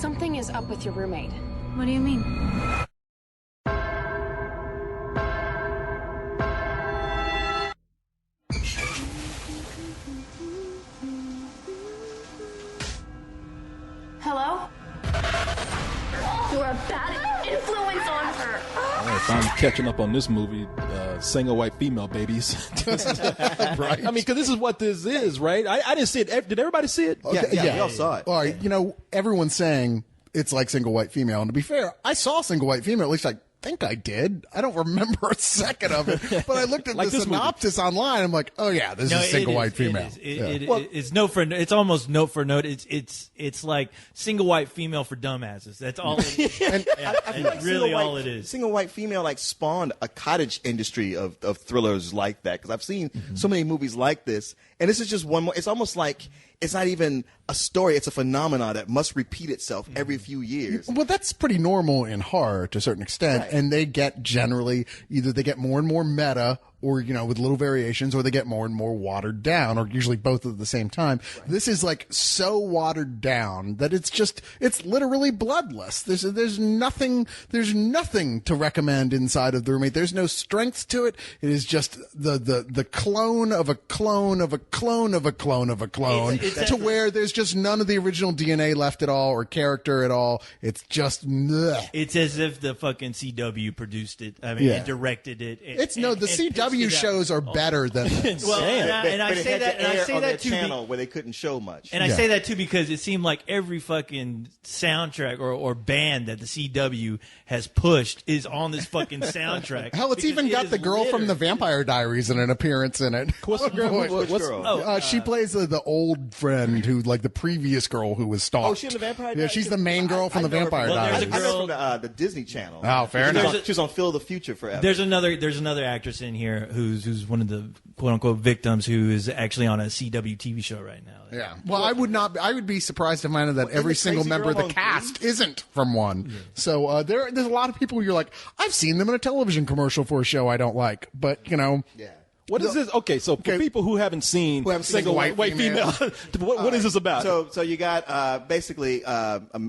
Something is up with your roommate. What do you mean? Hello? You're a bad influence on her. If I'm catching up on this movie, single white female babies. Right. I mean, because this is what this is, right? I didn't see it. Did everybody see it? Yeah, we all saw it. All right, you know, everyone's saying it's like single white female. And to be fair, I saw single white female. At least I think I did. I don't remember a second of it. But I looked at Like the this movie. synopsis online. I'm like, oh yeah, this is single white female. It's note for it's almost note for note. It's like single white female for dumbasses. That's all. It is. And I feel like really single white- all it is. Single white female like spawned a cottage industry of thrillers like that, because I've seen so many movies like this, and this is just one more. It's almost like it's not even a story; it's a phenomenon that must repeat itself every few years. well, that's pretty normal in horror to a certain extent. Right. And they get generally either they get more and more meta, or you know, with little variations, or they get more and more watered down, or usually both at the same time. Right. This is like so watered down that it's literally bloodless. There's nothing to recommend inside of The Roommate. There's no strength to it. It is just the clone of a clone of a clone of a clone of a clone, to where there's just none of the original DNA left at all, or character at all. It's just bleh. It's as if the fucking CW produced it. I mean, and directed it. The CW shows are better than this. Well, and I But it say had that, to and I air say on their that too. channel where they couldn't show much. And I say that too because it seemed like every fucking soundtrack or band that the CW has pushed is on this fucking soundtrack. Hell, it's Because even it got is the girl from the littered. Vampire Diaries in an appearance in it. What's the girl? Which girl? She plays the old friend who, like the previous girl who was stalked. Oh, she in the Vampire Yeah, Diaries? she's the main girl from I the know her Vampire Well, there's Diaries. a I girl- know from the Disney Channel. Oh, fair enough. She was on Phil the Future forever. There's another actress in here who's one of the quote unquote victims who is actually on a CW TV show right now. Yeah. Well, I would be surprised to find out that every the single crazy member of girl the on cast isn't from one. Yeah. So there's a lot of people who you're like, I've seen them in a television commercial for a show I don't like, but you know. Yeah. What is this? Okay, so for people who haven't seen single white female, what is this about? So you got basically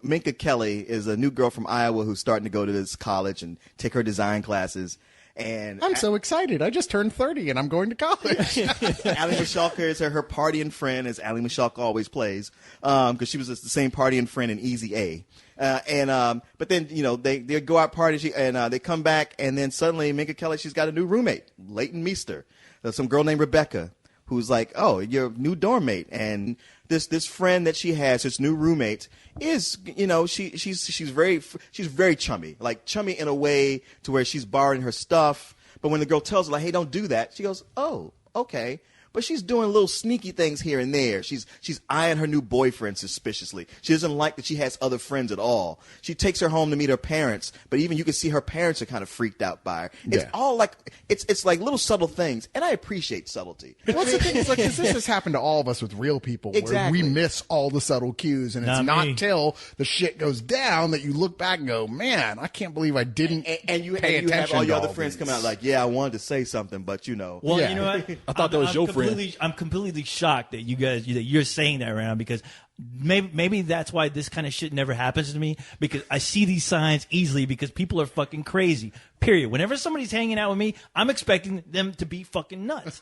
Minka Kelly is a new girl from Iowa who's starting to go to this college and take her design classes. And I'm so excited. I just turned 30 and I'm going to college. Ally Michalka is her partying friend, as Ally Michalka always plays, because she was the same partying friend in Easy A. But then, you know, they go out party and they come back, and then suddenly Minka Kelly, she's got a new roommate, Leighton Meester, some girl named Rebecca, who's like, oh, your new dorm mate. And this friend that she has, this new roommate, is, you know, she's very chummy, like chummy in a way to where she's borrowing her stuff. But when the girl tells her, like, hey, don't do that, she goes, oh, okay. But she's doing little sneaky things here and there. She's eyeing her new boyfriend suspiciously. She doesn't like that she has other friends at all. She takes her home to meet her parents, but even you can see her parents are kind of freaked out by her. It's all like it's like little subtle things, and I appreciate subtlety. What's the thing is, like, this has happened to all of us with real people, Exactly. where we miss all the subtle cues, and it's not till the shit goes down that you look back and go, man, I can't believe I didn't And you pay attention have all your to other friends come out like, yeah, I wanted to say something, but you know. Well, Yeah. you know what? I thought that was your friend. I'm completely shocked that you're saying that around, because maybe that's why this kind of shit never happens to me, because I see these signs easily because people are fucking crazy. Period. Whenever somebody's hanging out with me, I'm expecting them to be fucking nuts.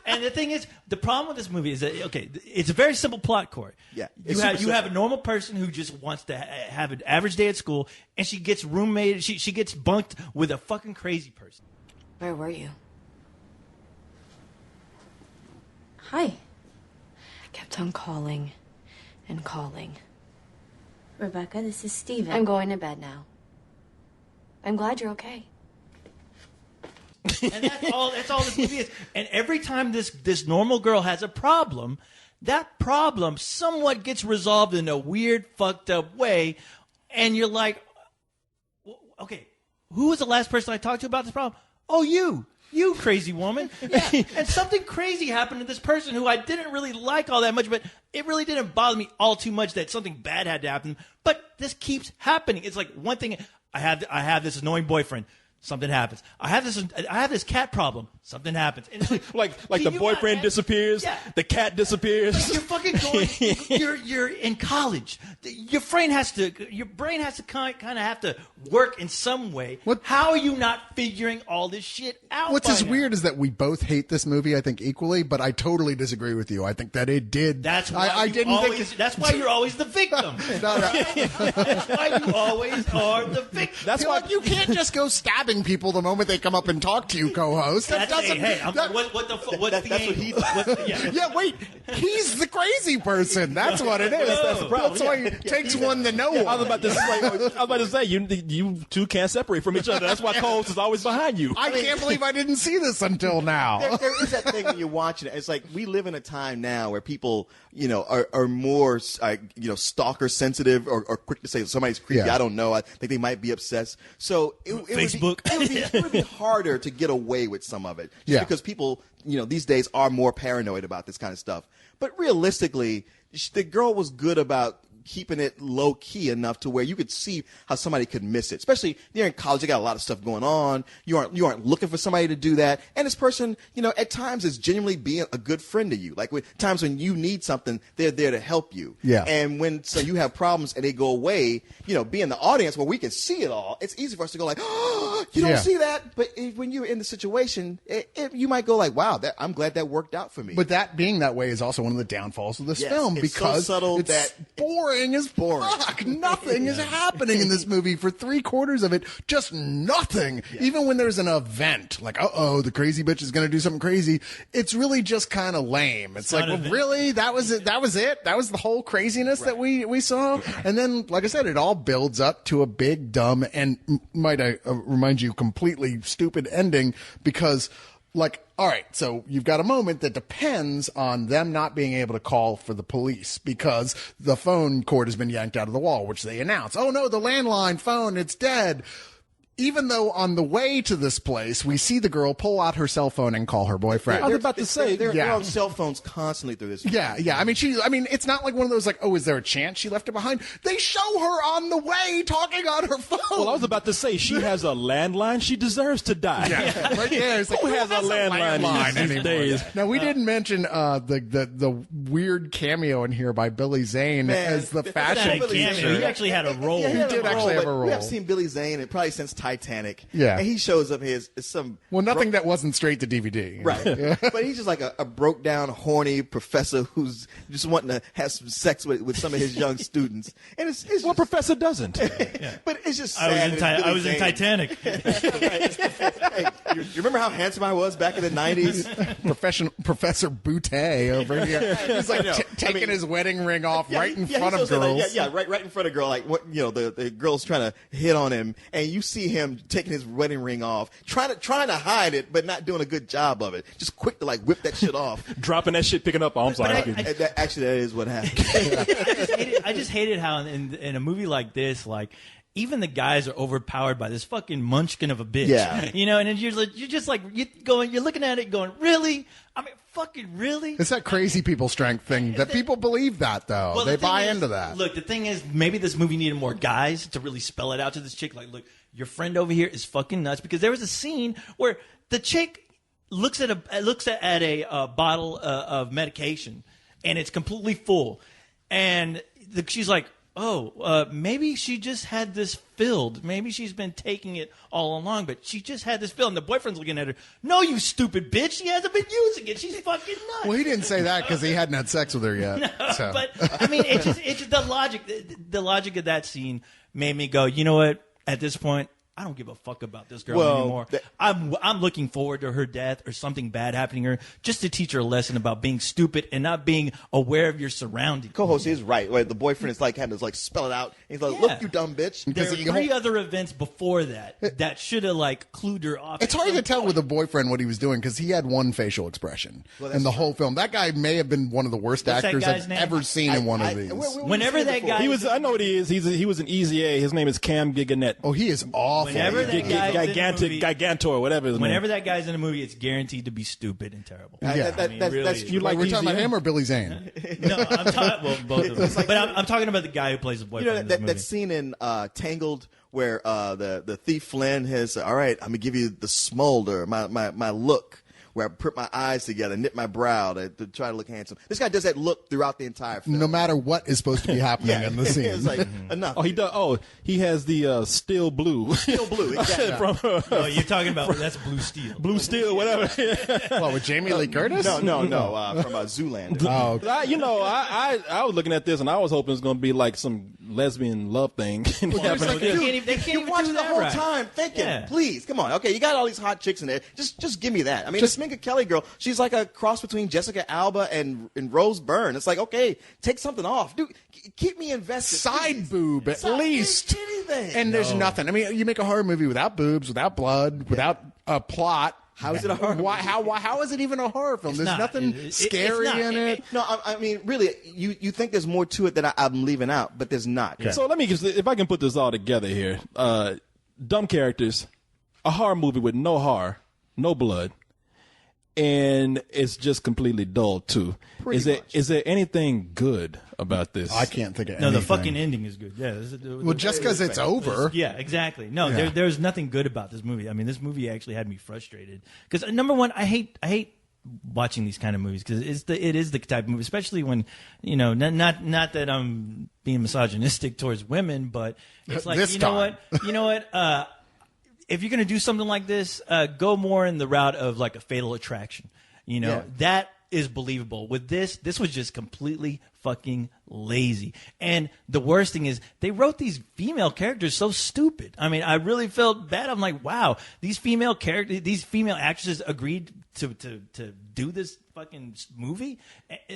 And the thing is, the problem with this movie is that, okay, it's a very simple plot, Corey. Yeah. You have a normal person who just wants to have an average day at school, and she gets roommated. She gets bunked with a fucking crazy person. Where were you? Hi. I kept on calling and calling. Rebecca, this is Steven. I'm going to bed now. I'm glad you're okay. And that's all this movie is. And every time this normal girl has a problem, that problem somewhat gets resolved in a weird, fucked up way. And you're like, okay, who was the last person I talked to about this problem? Oh, you crazy woman. And something crazy happened to this person who I didn't really like all that much, but it really didn't bother me all too much that something bad had to happen. But this keeps happening. It's like one thing, I have this annoying boyfriend. Something happens. I have this cat problem. Something happens. And it's like the boyfriend disappears, the cat disappears. You're fucking going. You're in college. Your brain has to kind of have to work in some way. How are you not figuring all this shit out? What's weird is that we both hate this movie, I think, equally, but I totally disagree with you. I think that it did. That's why that's why you're always the victim. That's why you always are the victim. That's why you can't just go stabbing people the moment they come up and talk to you, co-host. What he does? Yeah, wait. He's the crazy person. That's what it is. That's the problem. That's why it takes one to know one. I was about to say you two can't separate from each other. That's why co-host is always behind you. I can't believe I didn't see this until now. There is that thing when you're watching it. It's like we live in a time now where people, are more, stalker sensitive or quick to say somebody's creepy. Yeah. I don't know. I think they might be obsessed. So Facebook. It would be harder to get away with some of it. Just because people, these days are more paranoid about this kind of stuff. But realistically, the girl was good about keeping it low key enough to where you could see how somebody could miss it. Especially you're in college, you got a lot of stuff going on. You aren't looking for somebody to do that. And this person, at times is genuinely being a good friend to you. Like times when you need something, they're there to help you. Yeah. And when you have problems and they go away, being the audience where we can see it all, it's easy for us to go like, oh, you don't see that. But when you're in the situation, you might go like, wow, I'm glad that worked out for me. But that being that way is also one of the downfalls of this film it's because so subtle it's that boring as fuck. Nothing is happening in this movie for 3/4 of it. Just nothing. Yeah. Even when there's an event, like, the crazy bitch is going to do something crazy. It's really just kind of lame. It's like, well, really? That was it? That was it? That was the whole craziness that we saw? And then, like I said, it all builds up to a big, dumb, and might I remind you, completely stupid ending because, all right, so you've got a moment that depends on them not being able to call for the police because the phone cord has been yanked out of the wall, which they announce. Oh, no, the landline phone, it's dead. Even though on the way to this place, we see the girl pull out her cell phone and call her boyfriend. I was about to say, they're on cell phones constantly through this. Yeah. I mean, it's not like one of those like, oh, is there a chance she left it behind? They show her on the way talking on her phone. Well, I was about to say, she has a landline. She deserves to die. Yeah, right there. It's like, who has a landline these days? Now, we didn't mention the weird cameo in here by Billy Zane as the fashion teacher. He actually had a role. He did actually have a role. We have seen Billy Zane probably since Titanic. Yeah. And he shows up as some... Well, nothing that wasn't straight to DVD. Right. Yeah. But he's just like a broke down, horny professor who's just wanting to have some sex with some of his young students. And it's what professor doesn't? But it's just sad. I was in Titanic. Hey, you remember how handsome I was back in the 90s? Professor Boutte over here. He's like taking his wedding ring off right in front of girls. Right in front of girl. Like, the girl's trying to hit on him, and you see him taking his wedding ring off, trying to hide it, but not doing a good job of it. Just quick to like whip that shit off. Dropping that shit, picking up. Oh, I'm sorry. Actually, that is what happened. I just hated how in a movie like this, like, even the guys are overpowered by this fucking munchkin of a bitch. Yeah. And you're looking at it going, really? I mean, fucking really? It's that crazy people strength thing that people believe that, though. Well, they buy into that. Look, the thing is, maybe this movie needed more guys to really spell it out to this chick. Like, look, your friend over here is fucking nuts. Because there was a scene where the chick looks at a bottle of medication, and it's completely full. And she's like, maybe she just had this filled. Maybe she's been taking it all along, but she just had this filled. And the boyfriend's looking at her. No, you stupid bitch. She hasn't been using it. She's fucking nuts. Well, he didn't say that because he hadn't had sex with her yet. No, so. But, I mean, it's just the logic of that scene made me go, you know what? At this point, I don't give a fuck about this girl anymore. I'm looking forward to her death or something bad happening to her, just to teach her a lesson about being stupid and not being aware of your surroundings. Co-host is right. The boyfriend is like having to like spell it out. He's like, "Look, you dumb bitch." There were 3 other events before that should have like clued her off. It's hard to tell with the boyfriend what he was doing because he had one facial expression in the whole film. That guy may have been one of the worst actors I've ever seen in one of these. Whenever that guy, I know what he is. He was an Easy A. His name is Cam Giganet. Oh, he is awful. Whenever that guy Gigantor, whatever. Whenever that guy's in a movie, it's guaranteed to be stupid and terrible. Yeah, we're talking about him or Billy Zane? No, I'm talking both of them. But I'm talking about the guy who plays the boyfriend in this movie. That scene in Tangled where the thief Flynn has, all right, I'm gonna give you the smolder, my look, where I put my eyes together, knit my brow to try to look handsome. This guy does that look throughout the entire film. No matter what is supposed to be happening in the scene. It's like enough. Oh, he does. Oh, he has the steel blue. Still blue, exactly. From No, you're talking about that's Blue Steel. Blue Steel, whatever. What, with Jamie Lee Curtis? No, from Zoolander. Oh, okay. I was looking at this and I was hoping it was going to be like some lesbian love thing. They can't You even watch do the that whole right. time thinking, Yeah. please, come on. Okay, you got all these hot chicks in there. Just give me that. I mean, this Minka Kelly girl, she's like a cross between Jessica Alba and Rose Byrne. It's like, okay, take something off. Dude, keep me invested. Side please. boob at least. Anything. And there's nothing. I mean, you make a horror movie without boobs, without blood, without a plot. How is it a horror movie? How is it even a horror film? It's There's not. nothing It's scary not. in it. No, I mean, really, you think there's more to it that I'm leaving out, but there's not. So let me just, if I can put this all together here. Dumb characters, a horror movie with no horror, no blood, and it's just completely dull too. Pretty much. Is there anything good about this? I can't think of No, anything. the fucking ending is good. Yeah. Well, just because it's over. Yeah, exactly. No, Yeah. there's nothing good about this movie. I mean, this movie actually had me frustrated because number one, I hate watching these kind of movies because it is the type of movie, especially when not that I'm being misogynistic towards women, but it's like This you know time. what. If you're going to do something like this, go more in the route of like a Fatal Attraction. That is believable. With this was just completely fucking lazy. And the worst thing is they wrote these female characters so stupid. I mean, I really felt bad. I'm like, wow, these female actresses agreed to do this fucking movie.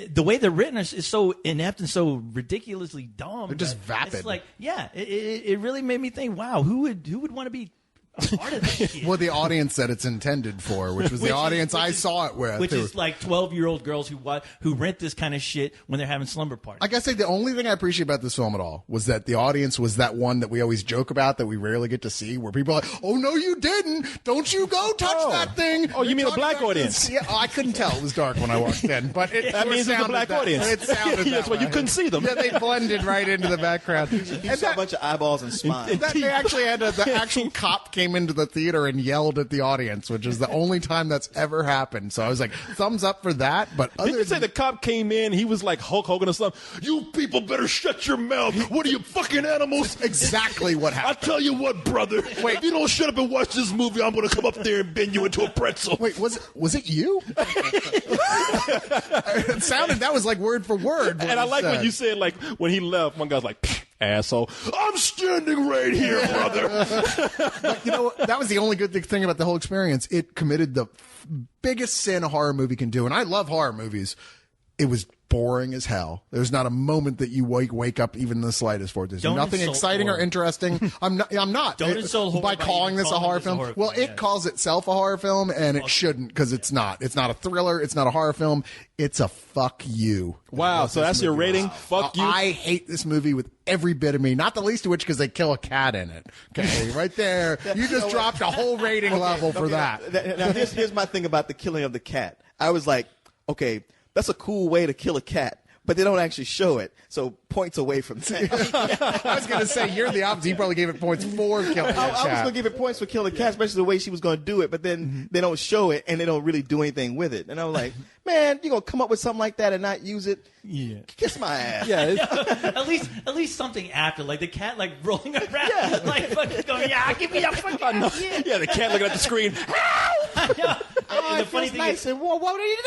The way they're written is so inept and so ridiculously dumb. They're just vapid. It's like, yeah, it really made me think, wow, who would want to be a part of this shit? Well, the audience that it's intended for, which was the audience I saw it with. Which is like 12-year-old girls who rent this kind of shit when they're having slumber parties. I gotta say, the only thing I appreciate about this film at all was that the audience was that one that we always joke about that we rarely get to see, where people are like, "Oh no, you didn't! Don't you go touch that thing!" Oh, you mean a black Talking about audience? this. Yeah, I couldn't tell. It was dark when I walked in, but That means it's a black audience. It sounded That's why you couldn't see them. Yeah, they blended right into the background. You saw a bunch of eyeballs and spines. They actually had the actual cop came into the theater and yelled at the audience, which is the only time that's ever happened. So I was like, thumbs up for that. But Didn't you say the cop came in? He was like Hulk Hogan or something. You people better shut your mouth. What are you fucking animals? exactly what I happened. tell you what, brother. Wait, if you don't shut up and watch this movie, I'm going to come up there and bend you into a pretzel. Wait, was it you? It sounded that was like word for word. And I like when you said, like, when he left, one guy's like, "Pfft, asshole, I'm standing right here, brother." That was the only good thing about the whole experience. It committed the biggest sin a horror movie can do, and I love horror movies. It was boring as hell. There's not a moment that you wake up even the slightest for it. There's Don't nothing insult exciting or horror. interesting. I'm not. Don't insult horror by by calling even this a calling horror this a film. horror Well, film, it yeah. calls itself a horror film, and it shouldn't because it's not. It's not a thriller. It's not a horror film. It's a fuck you. Wow, so that's your rating? Fuck you? I hate this movie with every bit of me. Not the least of which because they kill a cat in it. Okay, right there. You just dropped a whole rating level for that. Now, here's my thing about the killing of the cat. I was like, okay, that's a cool way to kill a cat, but they don't actually show it. So points away from that. I was going to say, you're the opposite. You probably gave it points for killing I that was cat. going to give it points for killing the cat, especially the way she was going to do it, but then they don't show it and they don't really do anything with it. And I was like, man, you're going to come up with something like that and not use it? Yeah. Kiss my ass. Yeah, it's, At least something after, like the cat like rolling around, like fucking going, yeah, give me that fucking yeah, the cat looking at the screen. And the funny thing is, And what are you doing?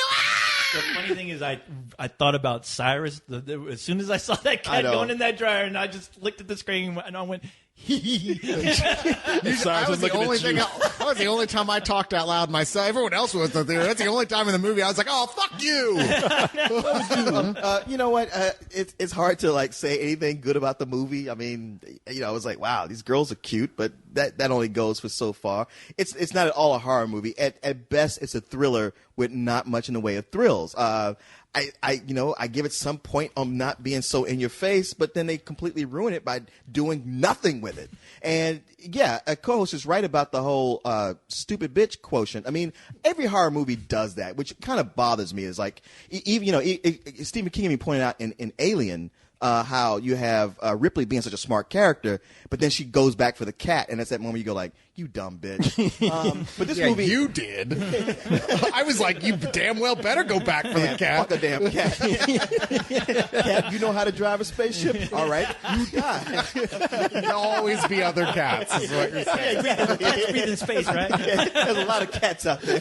the funny thing is, I thought about Cyrus as soon as I saw that I cat know. going in that dryer, and I just looked at the screen and I went, That was the only thing. That was the only time I talked out loud myself. Everyone else was in the theater. That's the only time in the movie I was like, "Oh, fuck you." You know what? It's hard to like say anything good about the movie. I mean, I was like, wow, these girls are cute, but that only goes for so far. It's not at all a horror movie. At best, it's a thriller with not much in the way of thrills. I give it some point on not being so in your face, but then they completely ruin it by doing nothing with it. And yeah, a co-host is right about the whole stupid bitch quotient. I mean, every horror movie does that, which kind of bothers me. Is like even Stephen King even pointed out in Alien. how you have Ripley being such a smart character, but then she goes back for the cat, and that's that moment you go like, "You dumb bitch." But this movie, you did. I was like, you damn well better go back for the cat. fuck a damn cat. Cat, you know how to drive a spaceship? All right, you die. There'll always be other cats. Is what you're saying. Cats breathe in space, right? Yeah, there's a lot of cats out there.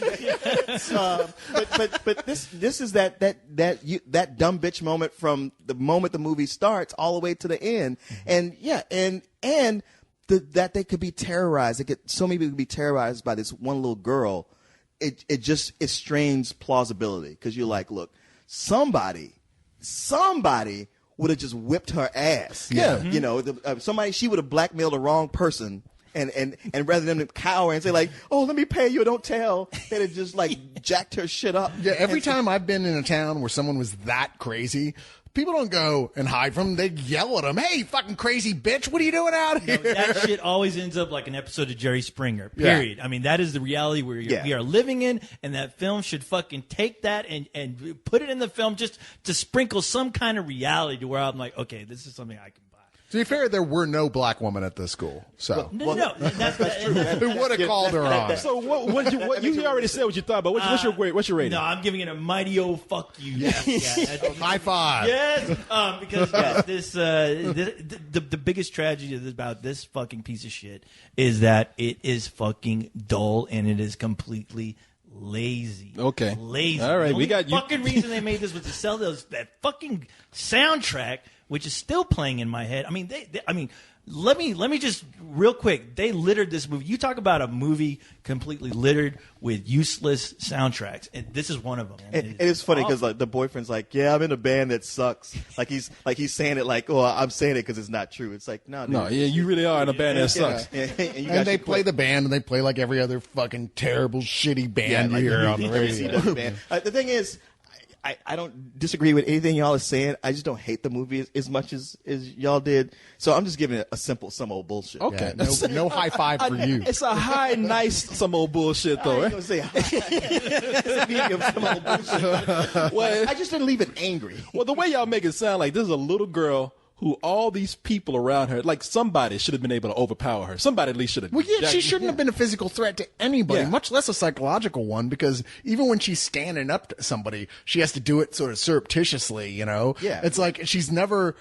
But this is that dumb bitch moment from the moment the movie starts all the way to the end, and that they could be terrorized. So many people could be terrorized by this one little girl. It strains plausibility because you're like, look, somebody would have just whipped her ass. Yeah. You know, she would have blackmailed the wrong person. And rather than cower and say like, oh, let me pay you, don't tell, they'd have just like jacked her shit up. Yeah, every time I've been in a town where someone was that crazy, people don't go and hide from them. They yell at them, "Hey, fucking crazy bitch, what are you doing out here?" That shit always ends up like an episode of Jerry Springer, period. I mean, that is the reality we are living in, and that film should fucking take that and put it in the film just to sprinkle some kind of reality to where I'm like, okay, this is something I can buy. To be fair, there were no black women at this school, so No, that's true. who would have called her on? So what you already said what you thought, but what's your rating? No, I'm giving it a mighty old fuck you. High five. Yes, because the biggest tragedy about this fucking piece of shit is that it is fucking dull and it is completely lazy. Okay. Lazy. All right, The we got you. fucking reason they made this was to sell that fucking soundtrack, which is still playing in my head. I mean, let me just real quick. They littered this movie. You talk about a movie completely littered with useless soundtracks, and this is one of them. It is funny because like the boyfriend's like, "Yeah, I'm in a band that sucks." Like he's saying it like, "Oh, I'm saying it because it's not true." It's like, no, No, yeah, you really are in a band that sucks. And they play the band, and they play like every other fucking terrible, shitty band you hear on the radio. The thing is, I don't disagree with anything y'all are saying. I just don't hate the movie as much as y'all did. So I'm just giving it a simple, some old bullshit. Okay. Yeah, no high five for you. It's a high, nice, some old bullshit, though. I ain't Right? gonna say it's a medium, some old bullshit. Well, I just didn't leave it angry. well, the way y'all make it sound like this is a little girl who all these people around her, like somebody should have been able to overpower her. Somebody at least should have. Well, yeah, she shouldn't have been a physical threat to anybody, Yeah. much less a psychological one, because even when she's standing up to somebody, she has to do it sort of surreptitiously, you know? Yeah. It's like there's never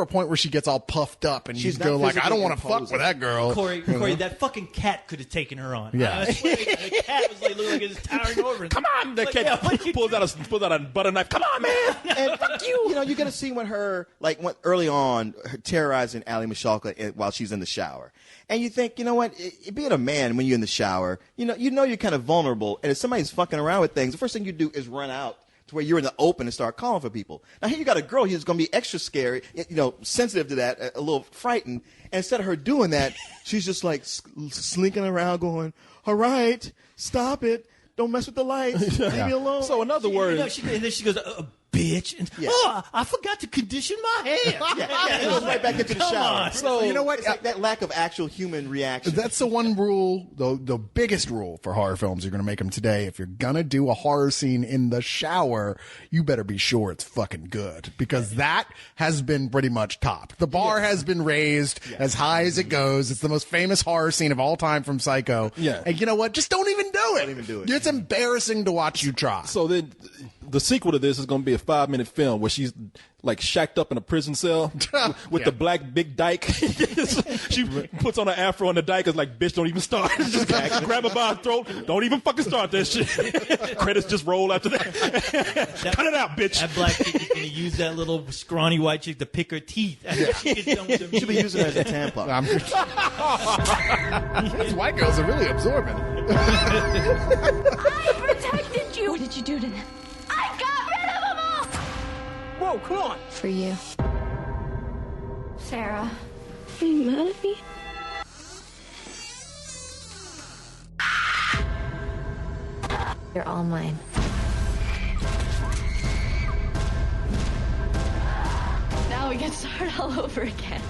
a point where she gets all puffed up and She's you go not like, I don't physically want to fuck imposing. with that girl. Corey, that fucking cat could have taken her on. Yeah. I swear, the cat was like, looked like it was towering over. Come on, the Like, kid yeah, what you pulls out a butter knife. Come on, man. And you know, you get a scene with her, like early on, her terrorizing Ali Mishalka while she's in the shower. And you think, you know what, being a man when you're in the shower, you know you're kind of vulnerable. And if somebody's fucking around with things, the first thing you do is run out to where you're in the open and start calling for people. Now here you got a girl who's going to be extra scary, you know, sensitive to that, a little frightened. And instead of her doing that, she's just like slinking around going, all right, stop it. Don't mess with the lights. Leave me alone. So in other words, And then she goes, bitch. And, Yeah. oh, I forgot to condition my hair. yeah, it goes right back into the Come shower. on. So you know what? It's like that lack of actual human reaction. That's the one rule, the biggest rule for horror films. You're going to make them today. If you're going to do a horror scene in the shower, you better be sure it's fucking good, because that has been pretty much topped. The bar has been raised as high as it goes. It's the most famous horror scene of all time from Psycho. Yeah. And you know what? Just don't even do it. Don't even do it. It's embarrassing to watch you try. so then the sequel to this is going to be a 5-minute film where she's like shacked up in a prison cell with the black big dyke. She puts on an afro on the dyke. Is like, bitch, don't even start. Just grab her by her throat. Don't even fucking start that shit. Credits just roll after that. Cut it out, bitch. That black chick is going to use that little scrawny white chick to pick her teeth. After she gets done with the You should be using it as a tampon. These white girls are really absorbent. I protected you. What did you do to them? I got rid of them all. Whoa, come on. For you. Sarah, are you mad at me? You're all mine. Now we get started all over again.